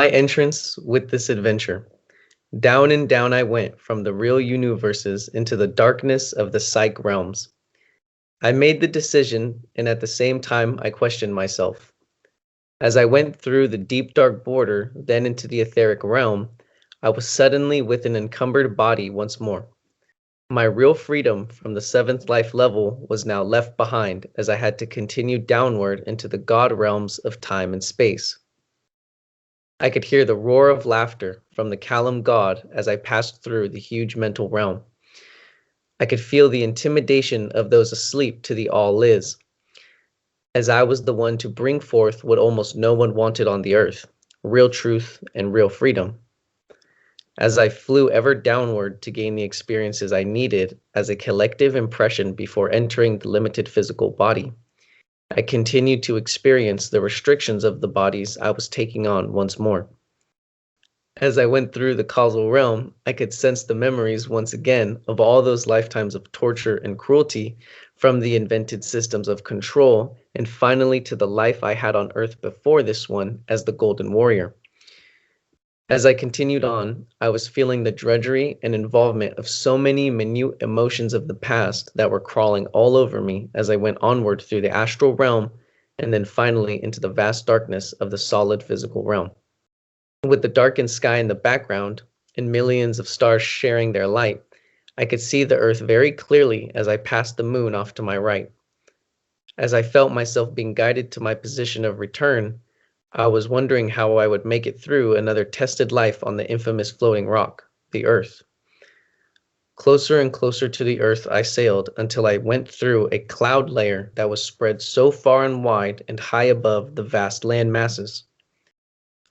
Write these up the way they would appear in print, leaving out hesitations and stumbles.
My entrance with this adventure. Down and down I went from the real UNUverses into the darkness of the psych realms. I made the decision, and at the same time I questioned myself. As I went through the deep dark border, then into the etheric realm, I was suddenly with an encumbered body once more. My real freedom from the seventh life level was now left behind as I had to continue downward into the God realms of time and space. I could hear the roar of laughter from the Callum God as I passed through the huge mental realm. I could feel the intimidation of those asleep to the all-is, as I was the one to bring forth what almost no one wanted on the earth, real truth and real freedom. As I flew ever downward to gain the experiences I needed as a collective impression before entering the limited physical body, I continued to experience the restrictions of the bodies I was taking on once more. As I went through the causal realm, I could sense the memories once again of all those lifetimes of torture and cruelty, from the invented systems of control, and finally to the life I had on Earth before this one as the Golden Warrior. As I continued on, I was feeling the drudgery and involvement of so many minute emotions of the past that were crawling all over me as I went onward through the astral realm and then finally into the vast darkness of the solid physical realm. With the darkened sky in the background and millions of stars sharing their light, I could see the earth very clearly as I passed the moon off to my right. As I felt myself being guided to my position of return, I was wondering how I would make it through another tested life on the infamous floating rock, the Earth. Closer and closer to the Earth I sailed until I went through a cloud layer that was spread so far and wide and high above the vast land masses.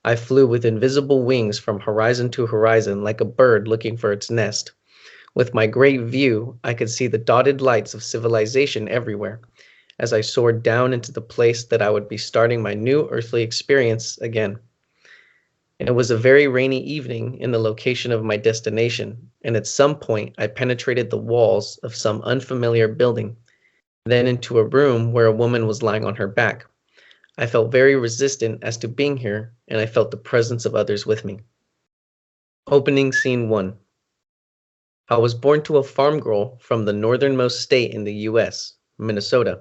I flew with invisible wings from horizon to horizon like a bird looking for its nest. With my great view, I could see the dotted lights of civilization everywhere, as I soared down into the place that I would be starting my new earthly experience again. It was a very rainy evening in the location of my destination, and at some point I penetrated the walls of some unfamiliar building, then into a room where a woman was lying on her back. I felt very resistant as to being here, and I felt the presence of others with me. Opening scene 1. I was born to a farm girl from the northernmost state in the US, Minnesota.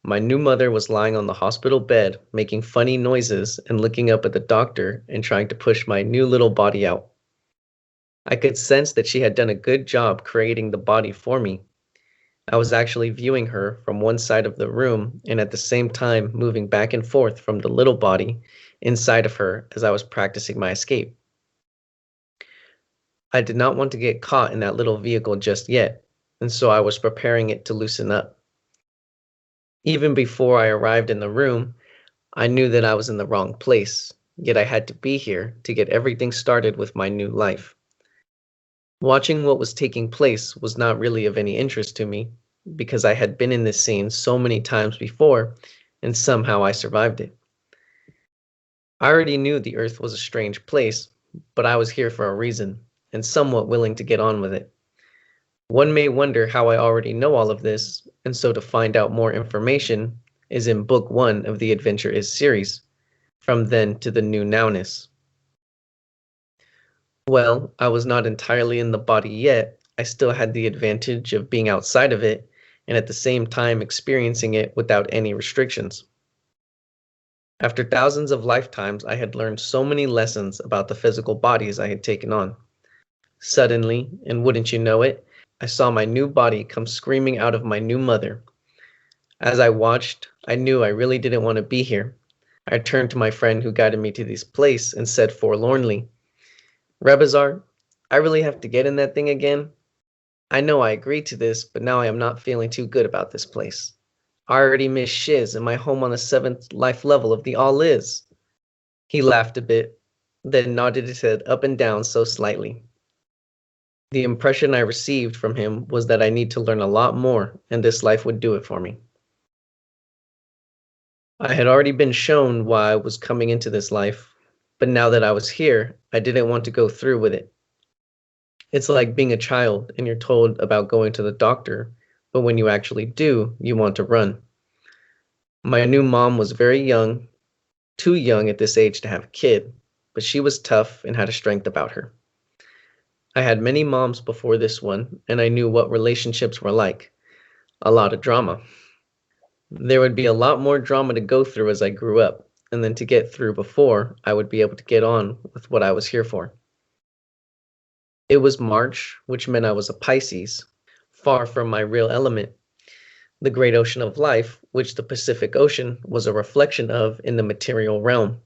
My new mother was lying on the hospital bed, making funny noises and looking up at the doctor and trying to push my new little body out. I could sense that she had done a good job creating the body for me. I was actually viewing her from one side of the room and at the same time moving back and forth from the little body inside of her as I was practicing my escape. I did not want to get caught in that little vehicle just yet, and so I was preparing it to loosen up. Even before I arrived in the room, I knew that I was in the wrong place, yet I had to be here to get everything started with my new life. Watching what was taking place was not really of any interest to me, because I had been in this scene so many times before, and somehow I survived it. I already knew the Earth was a strange place, but I was here for a reason, and somewhat willing to get on with it. One may wonder how I already know all of this, and so to find out more information is in Book 1 of the Adventure Is series, From Then to the New Nowness. Well, I was not entirely in the body yet. I still had the advantage of being outside of it, and at the same time experiencing it without any restrictions. After thousands of lifetimes, I had learned so many lessons about the physical bodies I had taken on. Suddenly, and wouldn't you know it, I saw my new body come screaming out of my new mother. As I watched, I knew I really didn't want to be here. I turned to my friend who guided me to this place and said forlornly, "Rebazar, I really have to get in that thing again? I know I agreed to this, but now I am not feeling too good about this place. I already miss Shiz and my home on the 7th life level of the ALLLiss." He laughed a bit, then nodded his head up and down so slightly. The impression I received from him was that I need to learn a lot more, and this life would do it for me. I had already been shown why I was coming into this life, but now that I was here, I didn't want to go through with it. It's like being a child and you're told about going to the doctor, but when you actually do, you want to run. My new mom was very young, too young at this age to have a kid, but she was tough and had a strength about her. I had many moms before this one, and I knew what relationships were like. A lot of drama. There would be a lot more drama to go through as I grew up, and then to get through before I would be able to get on with what I was here for. It was March, which meant I was a Pisces, far from my real element, the great ocean of life, which the Pacific Ocean was a reflection of in the material realm.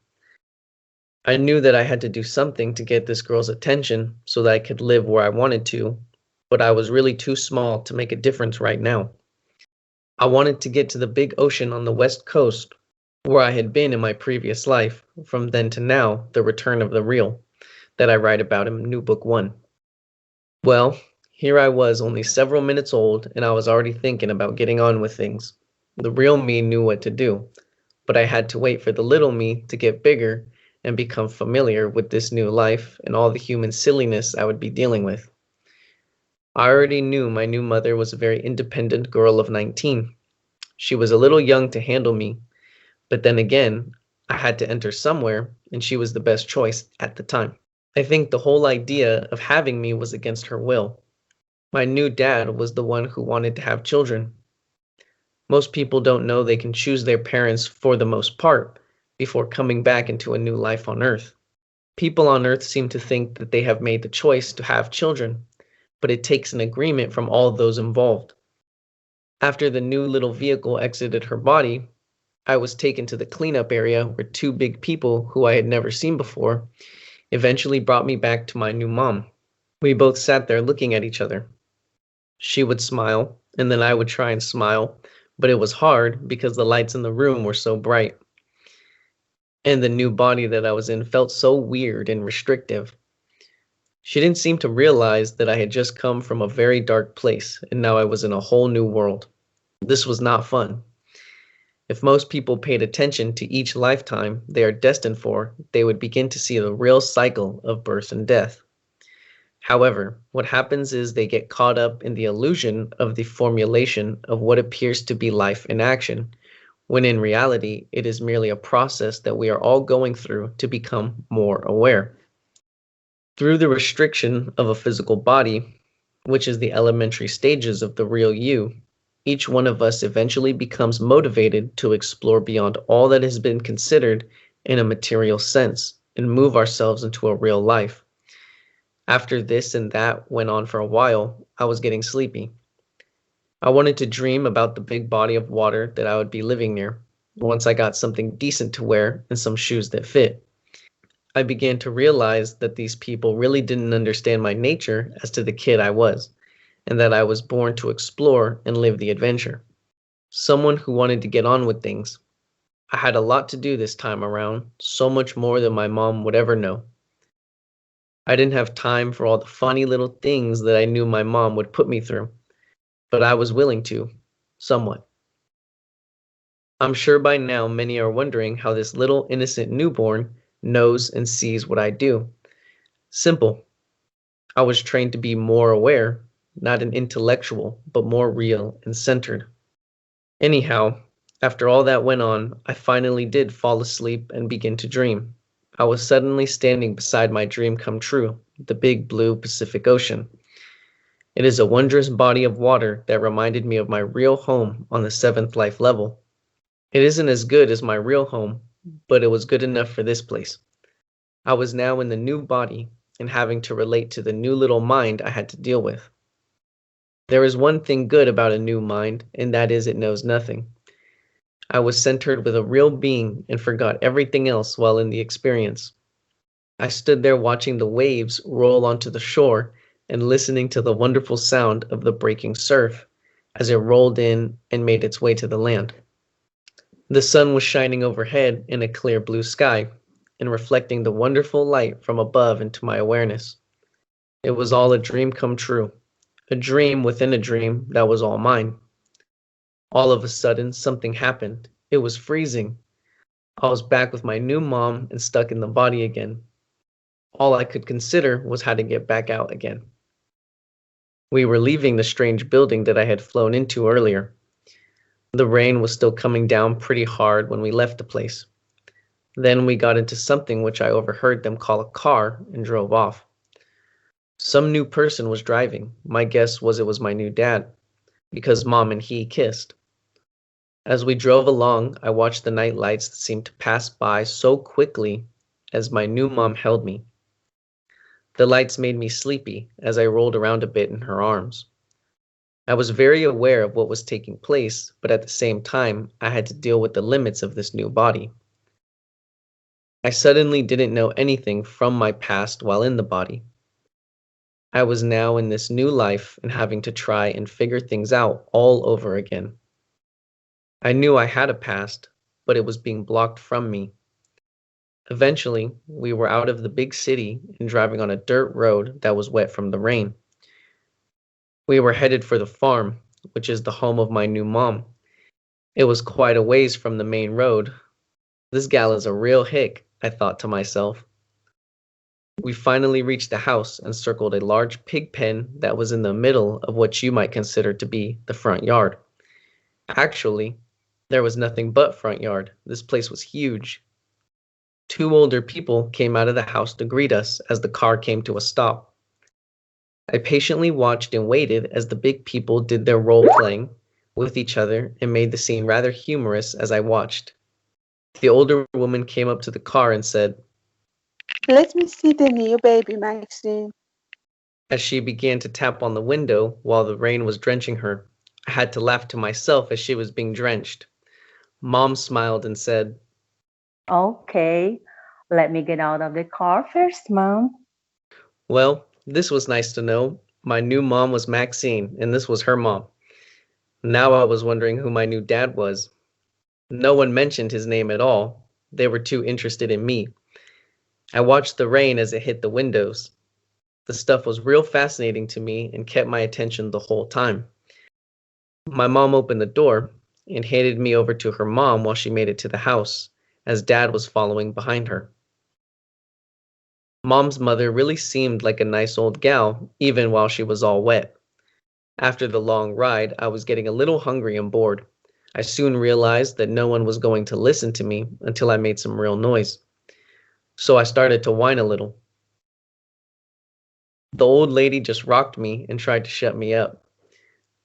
I knew that I had to do something to get this girl's attention so that I could live where I wanted to, but I was really too small to make a difference right now. I wanted to get to the big ocean on the west coast, where I had been in my previous life, from then to now, the return of the real, that I write about in Nubook 1. Well, here I was only several minutes old, and I was already thinking about getting on with things. The real me knew what to do, but I had to wait for the little me to get bigger and become familiar with this new life and all the human silliness I would be dealing with. I already knew my new mother was a very independent girl of 19. She was a little young to handle me, but then again, I had to enter somewhere, and she was the best choice at the time. I think the whole idea of having me was against her will. My new dad was the one who wanted to have children. Most people don't know they can choose their parents for the most part before coming back into a new life on Earth. People on Earth seem to think that they have made the choice to have children, but it takes an agreement from all those involved. After the new little vehicle exited her body, I was taken to the cleanup area where two big people who I had never seen before eventually brought me back to my new mom. We both sat there looking at each other. She would smile, and then I would try and smile, but it was hard because the lights in the room were so bright. And the new body that I was in felt so weird and restrictive. She didn't seem to realize that I had just come from a very dark place, and now I was in a whole new world. This was not fun. If most people paid attention to each lifetime they are destined for, they would begin to see the real cycle of birth and death. However, what happens is they get caught up in the illusion of the formulation of what appears to be life in action, when in reality it is merely a process that we are all going through to become more aware. Through the restriction of a physical body, which is the elementary stages of the real you, each one of us eventually becomes motivated to explore beyond all that has been considered in a material sense and move ourselves into a real life. After this and that went on for a while, I was getting sleepy. I wanted to dream about the big body of water that I would be living near, once I got something decent to wear and some shoes that fit. I began to realize that these people really didn't understand my nature as to the kid I was, and that I was born to explore and live the adventure. Someone who wanted to get on with things. I had a lot to do this time around, so much more than my mom would ever know. I didn't have time for all the funny little things that I knew my mom would put me through, but I was willing to, somewhat. I'm sure by now many are wondering how this little innocent newborn knows and sees what I do. Simple. I was trained to be more aware, not an intellectual, but more real and centered. Anyhow, after all that went on, I finally did fall asleep and begin to dream. I was suddenly standing beside my dream come true, the big blue Pacific Ocean. It is a wondrous body of water that reminded me of my real home on the 7th life level. It isn't as good as my real home, but it was good enough for this place. I was now in the new body and having to relate to the new little mind I had to deal with. There is one thing good about a new mind, and that is it knows nothing. I was centered with a real being and forgot everything else while in the experience. I stood there watching the waves roll onto the shore and listening to the wonderful sound of the breaking surf as it rolled in and made its way to the land. The sun was shining overhead in a clear blue sky and reflecting the wonderful light from above into my awareness. It was all a dream come true, a dream within a dream that was all mine. All of a sudden, something happened. It was freezing. I was back with my new mom and stuck in the body again. All I could consider was how to get back out again. We were leaving the strange building that I had flown into earlier. The rain was still coming down pretty hard when we left the place. Then we got into something which I overheard them call a car and drove off. Some new person was driving. My guess was it was my new dad, because Mom and he kissed. As we drove along, I watched the night lights that seemed to pass by so quickly as my new mom held me. The lights made me sleepy as I rolled around a bit in her arms. I was very aware of what was taking place, but at the same time, I had to deal with the limits of this new body. I suddenly didn't know anything from my past while in the body. I was now in this new life and having to try and figure things out all over again. I knew I had a past, but it was being blocked from me. Eventually, we were out of the big city and driving on a dirt road that was wet from the rain. We were headed for the farm, which is the home of my new mom. It was quite a ways from the main road. This gal is a real hick, I thought to myself. We finally reached the house and circled a large pig pen that was in the middle of what you might consider to be the front yard. Actually, there was nothing but front yard. This place was huge. Two older people came out of the house to greet us as the car came to a stop. I patiently watched and waited as the big people did their role playing with each other and made the scene rather humorous as I watched. The older woman came up to the car and said, Let me see the new baby, Maxine. as she began to tap on the window while the rain was drenching her. I had to laugh to myself as she was being drenched. Mom smiled and said, Okay, let me get out of the car first, Mom. well, this was nice to know. My new mom was Maxine, and this was her mom. Now I was wondering who my new dad was. No one mentioned his name at all. They were too interested in me. I watched the rain as it hit the windows. The stuff was real fascinating to me and kept my attention the whole time. My mom opened the door and handed me over to her mom while she made it to the house, as Dad was following behind her. Mom's mother really seemed like a nice old gal, even while she was all wet. After the long ride, I was getting a little hungry and bored. I soon realized that no one was going to listen to me until I made some real noise. So I started to whine a little. The old lady just rocked me and tried to shut me up.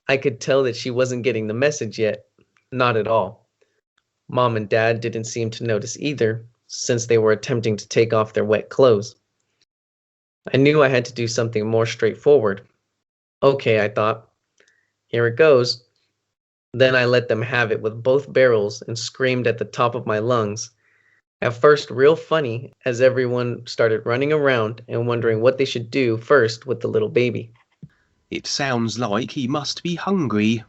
I could tell that she wasn't getting the message yet. Not at all. Mom and Dad didn't seem to notice either, since they were attempting to take off their wet clothes. I knew I had to do something more straightforward. Okay, I thought. Here it goes. Then I let them have it with both barrels and screamed at the top of my lungs. At first, real funny, as everyone started running around and wondering what they should do first with the little baby. It sounds like he must be hungry,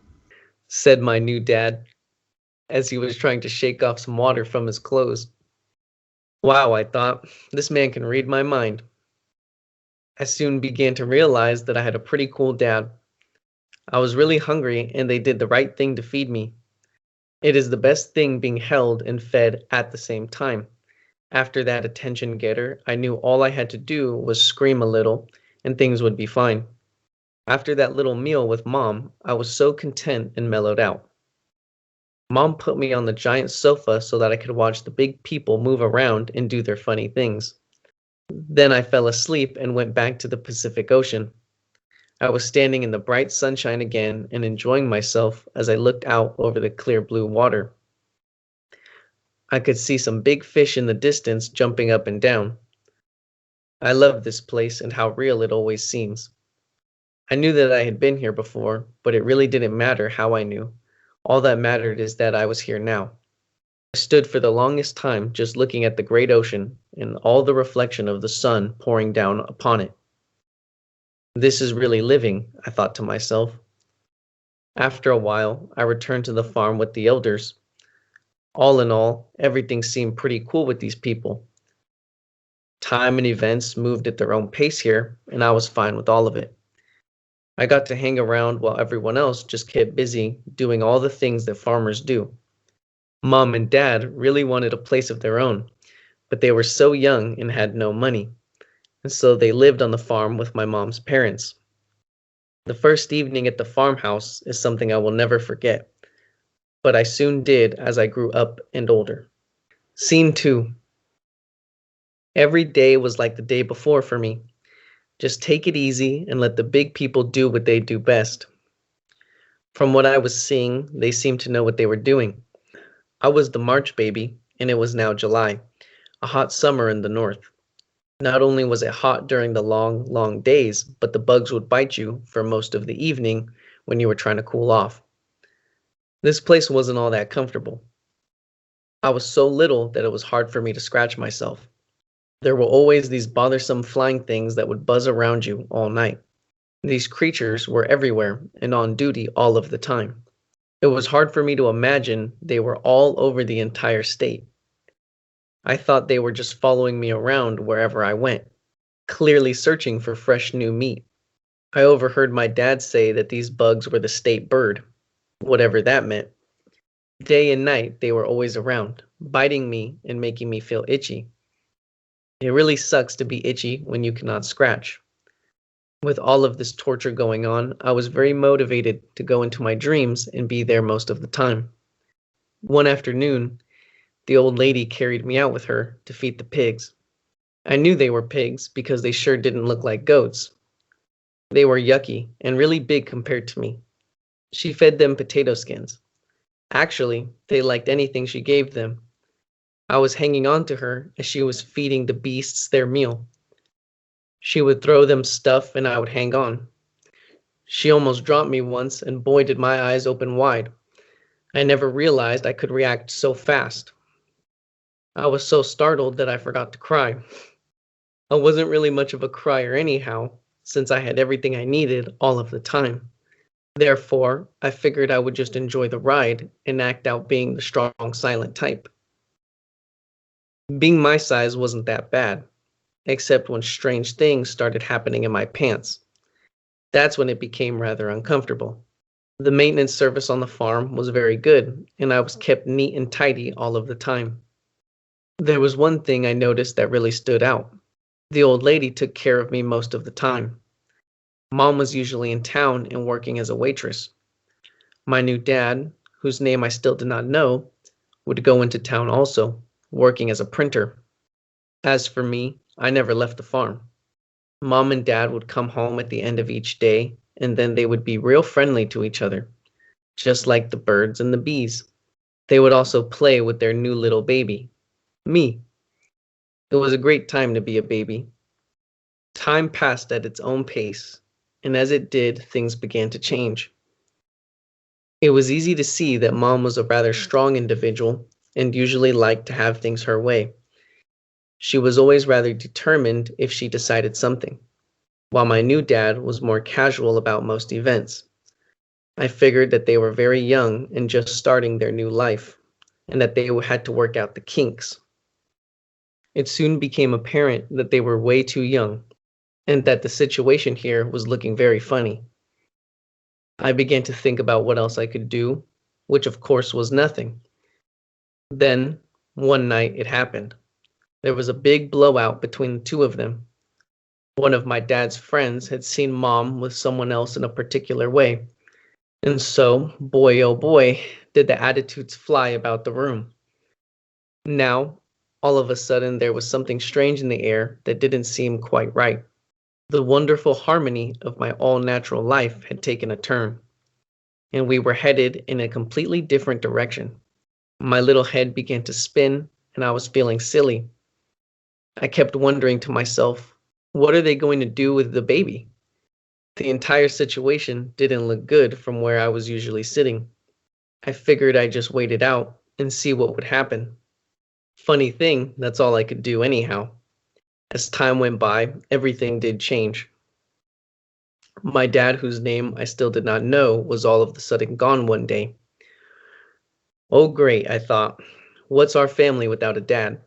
said my new dad, as he was trying to shake off some water from his clothes. Wow, I thought, this man can read my mind. I soon began to realize that I had a pretty cool dad. I was really hungry and they did the right thing to feed me. It is the best thing being held and fed at the same time. After that attention getter, I knew all I had to do was scream a little and things would be fine. After that little meal with Mom, I was so content and mellowed out. Mom put me on the giant sofa so that I could watch the big people move around and do their funny things. Then I fell asleep and went back to the Pacific Ocean. I was standing in the bright sunshine again and enjoying myself as I looked out over the clear blue water. I could see some big fish in the distance jumping up and down. I loved this place and how real it always seems. I knew that I had been here before, but it really didn't matter how I knew. All that mattered is that I was here now. I stood for the longest time just looking at the great ocean and all the reflection of the sun pouring down upon it. This is really living, I thought to myself. After a while, I returned to the farm with the elders. All in all, everything seemed pretty cool with these people. Time and events moved at their own pace here, and I was fine with all of it. I got to hang around while everyone else just kept busy doing all the things that farmers do. Mom and Dad really wanted a place of their own, but they were so young and had no money, and so they lived on the farm with my mom's parents. The first evening at the farmhouse is something I will never forget, but I soon did as I grew up and older. Scene 2. Every day was like the day before for me. Just take it easy and let the big people do what they do best. From what I was seeing, they seemed to know what they were doing. I was the March baby, and it was now July, a hot summer in the north. Not only was it hot during the long, long days, but the bugs would bite you for most of the evening when you were trying to cool off. This place wasn't all that comfortable. I was so little that it was hard for me to scratch myself. There were always these bothersome flying things that would buzz around you all night. These creatures were everywhere and on duty all of the time. It was hard for me to imagine they were all over the entire state. I thought they were just following me around wherever I went, clearly searching for fresh new meat. I overheard my dad say that these bugs were the state bird, whatever that meant. Day and night they were always around, biting me and making me feel itchy. It really sucks to be itchy when you cannot scratch. With all of this torture going on, I was very motivated to go into my dreams and be there most of the time. One afternoon, the old lady carried me out with her to feed the pigs. I knew they were pigs because they sure didn't look like goats. They were yucky and really big compared to me. She fed them potato skins. Actually, they liked anything she gave them. I was hanging on to her as she was feeding the beasts their meal. She would throw them stuff and I would hang on. She almost dropped me once, and boy did my eyes open wide. I never realized I could react so fast. I was so startled that I forgot to cry. I wasn't really much of a crier anyhow, since I had everything I needed all of the time. Therefore, I figured I would just enjoy the ride and act out being the strong, silent type. Being my size wasn't that bad, except when strange things started happening in my pants. That's when it became rather uncomfortable. The maintenance service on the farm was very good, and I was kept neat and tidy all of the time. There was one thing I noticed that really stood out. The old lady took care of me most of the time. Mom was usually in town and working as a waitress. My new dad, whose name I still did not know, would go into town also, working as a printer. As for me, I never left the farm. Mom and Dad would come home at the end of each day, and then they would be real friendly to each other, just like the birds and the bees. They would also play with their new little baby, me. It was a great time to be a baby. Time passed at its own pace, and as it did, things began to change. It was easy to see that Mom was a rather strong individual and usually liked to have things her way. She was always rather determined if she decided something, while my new dad was more casual about most events. I figured that they were very young and just starting their new life, and that they had to work out the kinks. It soon became apparent that they were way too young, and that the situation here was looking very funny. I began to think about what else I could do, which of course was nothing. Then, one night, it happened. There was a big blowout between the two of them. One of my dad's friends had seen Mom with someone else in a particular way, and so, boy oh boy, did the attitudes fly about the room. Now, all of a sudden, there was something strange in the air that didn't seem quite right. The wonderful harmony of my all-natural life had taken a turn, and we were headed in a completely different direction. My little head began to spin, and I was feeling silly. I kept wondering to myself, what are they going to do with the baby? The entire situation didn't look good from where I was usually sitting. I figured I'd just wait it out and see what would happen. Funny thing, that's all I could do anyhow. As time went by, everything did change. My dad, whose name I still did not know, was all of a sudden gone one day. Oh great, I thought. What's our family without a dad?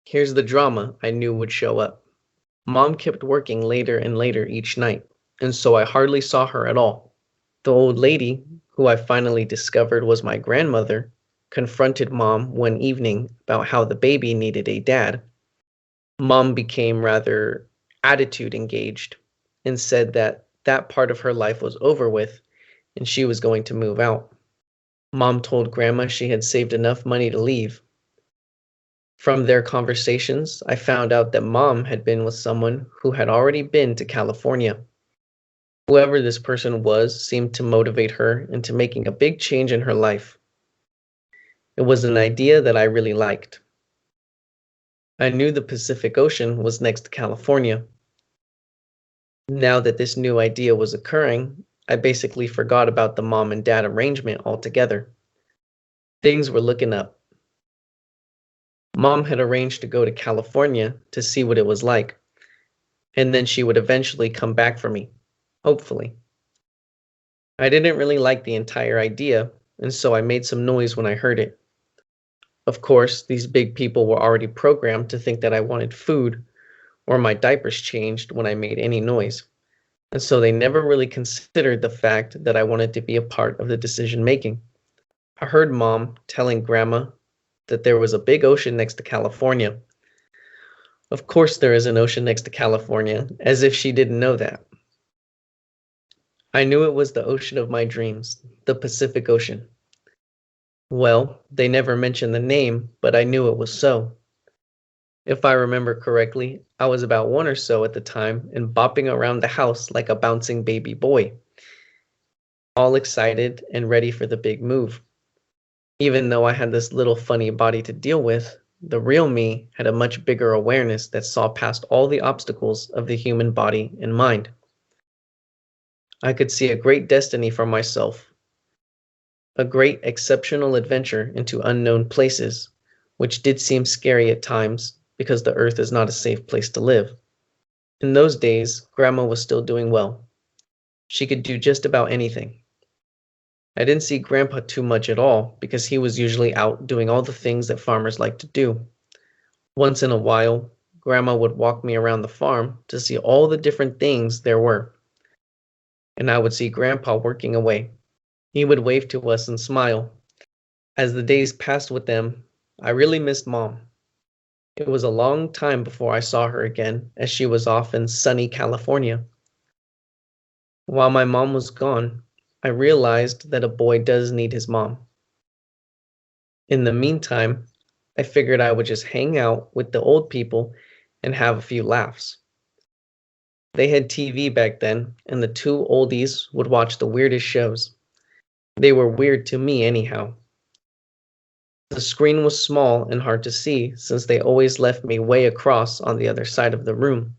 Here's the drama I knew would show up. Mom kept working later and later each night, and so I hardly saw her at all. The old lady, who I finally discovered was my grandmother, confronted Mom one evening about how the baby needed a dad. Mom became rather attitude engaged and said that that part of her life was over with and she was going to move out. Mom told Grandma she had saved enough money to leave. From their conversations, I found out that Mom had been with someone who had already been to California. Whoever this person was seemed to motivate her into making a big change in her life. It was an idea that I really liked. I knew the Pacific Ocean was next to California. Now that this new idea was occurring, I basically forgot about the mom and dad arrangement altogether. Things were looking up. Mom had arranged to go to California to see what it was like, and then she would eventually come back for me, hopefully. I didn't really like the entire idea, and so I made some noise when I heard it. Of course, these big people were already programmed to think that I wanted food or my diapers changed when I made any noise, and so they never really considered the fact that I wanted to be a part of the decision making. I heard Mom telling Grandma that there was a big ocean next to California. Of course there is an ocean next to California, as if she didn't know that. I knew it was the ocean of my dreams, the Pacific Ocean. Well, they never mentioned the name, but I knew it was so. If I remember correctly, I was about 1 or so at the time and bopping around the house like a bouncing baby boy, all excited and ready for the big move. Even though I had this little funny body to deal with, the real me had a much bigger awareness that saw past all the obstacles of the human body and mind. I could see a great destiny for myself, a great exceptional adventure into unknown places, which did seem scary at times because the earth is not a safe place to live. In those days, Grandma was still doing well. She could do just about anything. I didn't see Grandpa too much at all because he was usually out doing all the things that farmers like to do. Once in a while, Grandma would walk me around the farm to see all the different things there were. And I would see Grandpa working away. He would wave to us and smile. As the days passed with them, I really missed Mom. It was a long time before I saw her again, as she was off in sunny California. While my mom was gone, I realized that a boy does need his mom. In the meantime, I figured I would just hang out with the old people and have a few laughs. They had TV back then, and the two oldies would watch the weirdest shows. They were weird to me anyhow. The screen was small and hard to see since they always left me way across on the other side of the room.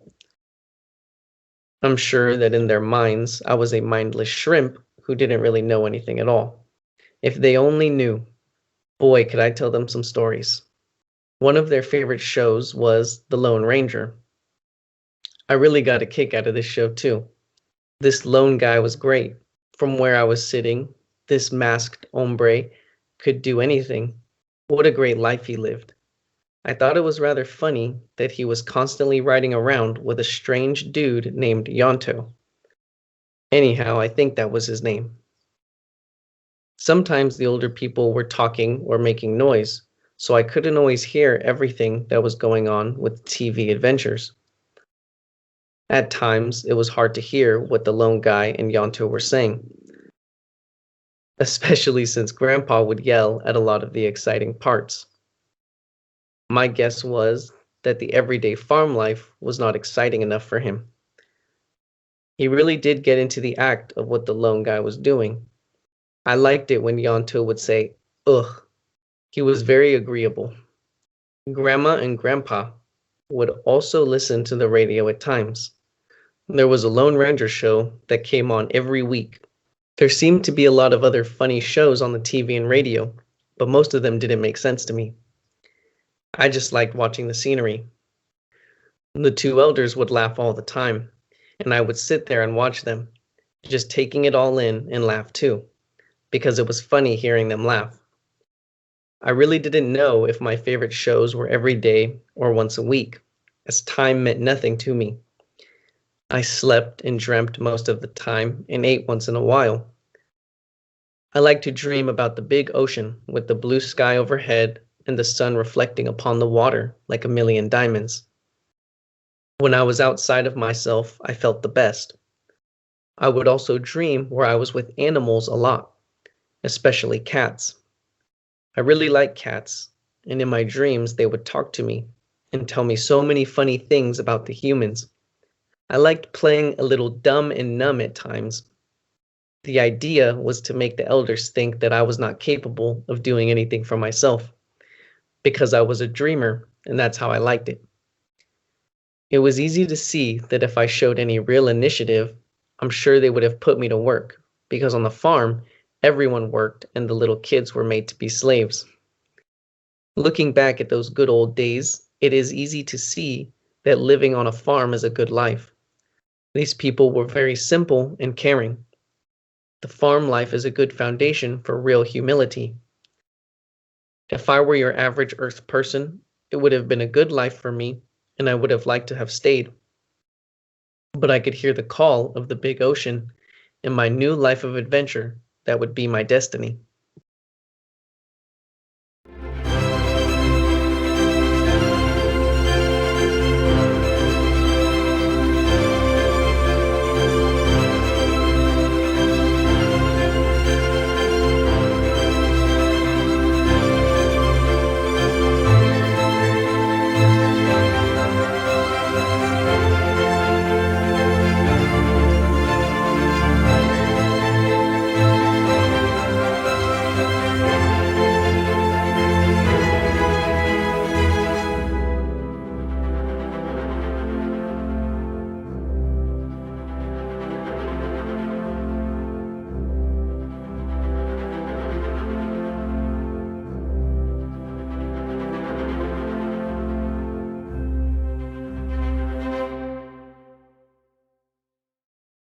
I'm sure that in their minds, I was a mindless shrimp who didn't really know anything at all. If they only knew, boy, could I tell them some stories. One of their favorite shows was The Lone Ranger. I really got a kick out of this show too. This lone guy was great. From where I was sitting, this masked hombre could do anything. What a great life he lived. I thought it was rather funny that he was constantly riding around with a strange dude named Yonto. Anyhow, I think that was his name. Sometimes the older people were talking or making noise, so I couldn't always hear everything that was going on with TV adventures. At times, it was hard to hear what the lone guy and Yonto were saying, especially since Grandpa would yell at a lot of the exciting parts. My guess was that the everyday farm life was not exciting enough for him. He really did get into the act of what the lone guy was doing. I liked it when Yonto would say, "Ugh." He was very agreeable. Grandma and Grandpa would also listen to the radio at times. There was a Lone Ranger show that came on every week. There seemed to be a lot of other funny shows on the TV and radio, but most of them didn't make sense to me. I just liked watching the scenery. The two elders would laugh all the time, and I would sit there and watch them, just taking it all in and laugh too, because it was funny hearing them laugh. I really didn't know if my favorite shows were every day or once a week, as time meant nothing to me. I slept and dreamt most of the time and ate once in a while. I like to dream about the big ocean with the blue sky overhead and the sun reflecting upon the water like a million diamonds. When I was outside of myself, I felt the best. I would also dream where I was with animals a lot, especially cats. I really like cats, and in my dreams they would talk to me and tell me so many funny things about the humans. I liked playing a little dumb and numb at times. The idea was to make the elders think that I was not capable of doing anything for myself, because I was a dreamer and that's how I liked it. It was easy to see that if I showed any real initiative, I'm sure they would have put me to work, because on the farm, everyone worked and the little kids were made to be slaves. Looking back at those good old days, it is easy to see that living on a farm is a good life. These people were very simple and caring. The farm life is a good foundation for real humility. If I were your average Earth person, it would have been a good life for me, and I would have liked to have stayed. But I could hear the call of the big ocean and my new life of adventure that would be my destiny.